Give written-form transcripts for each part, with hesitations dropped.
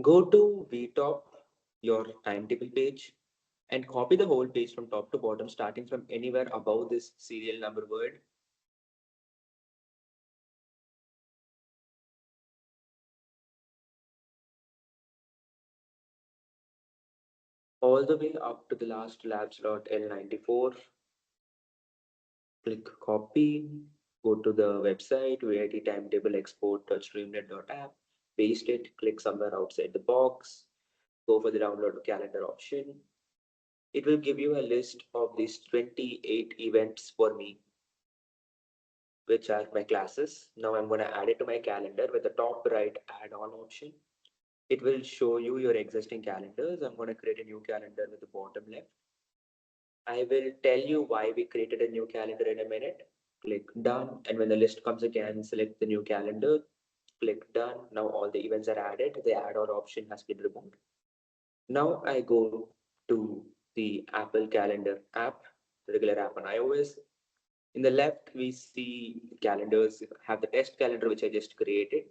Go to vtop, your timetable page, and copy the whole page from top to bottom, starting from anywhere above this serial number word. All the way up to the last lab slot L94. Click copy, go to the website vit-timetable-export.streamlit.app, paste it, click somewhere outside the box, go for the download calendar option. It will give you a list of these 28 events for me, which are my classes. Now I'm going to add it to my calendar with the top right add on option. It will show you your existing calendars. I'm going to create a new calendar with the bottom left. I will tell you why we created a new calendar in a minute. Click done. And when the list comes again, select the new calendar. Click done. Now all the events are added. The add on option has been removed. Now I go to the Apple Calendar app, the regular app on iOS. In the left, we see calendars, have the test calendar, which I just created.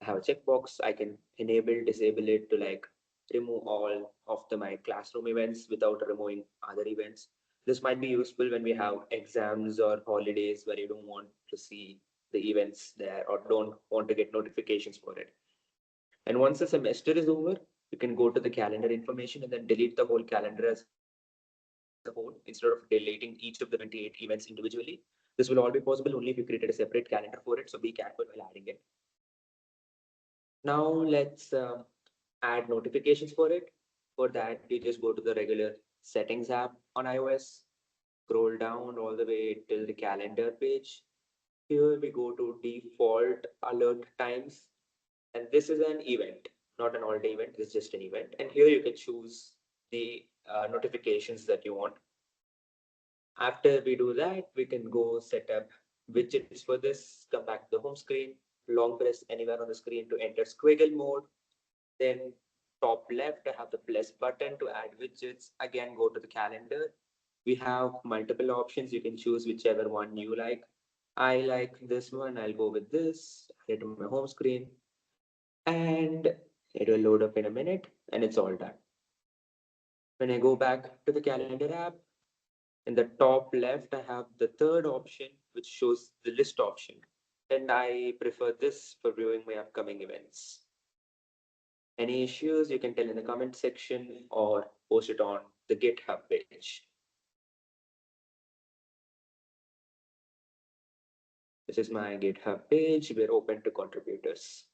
I have a checkbox. I can enable, disable it to like remove all of my classroom events without removing other events. This might be useful when we have exams or holidays where you don't want to see the events there or don't want to get notifications for it. And once the semester is over, you can go to the calendar information and then delete the whole calendar as a whole instead of deleting each of the 28 events individually. This will all be possible only if you created a separate calendar for it. So be careful while adding it. Now let's add notifications for it. For that, you just go to the regular settings app on iOS, scroll down all the way till the calendar page. Here we go to default alert times. And this is an event, not an all day event. This is just an event. And here you can choose the notifications that you want. After we do that, we can go set up widgets for this, come back to the home screen, long press anywhere on the screen to enter squiggle mode. Then top left, I have the plus button to add widgets. Again, go to the calendar. We have multiple options. You can choose whichever one you like. I like this one. I'll go with this. Add it to my home screen. And it will load up in a minute and it's all done. When I go back to the calendar app, in the top left, I have the third option, which shows the list option. And I prefer this for viewing my upcoming events. Any issues, you can tell in the comment section or post it on the GitHub page. This is my GitHub page. We're open to contributors.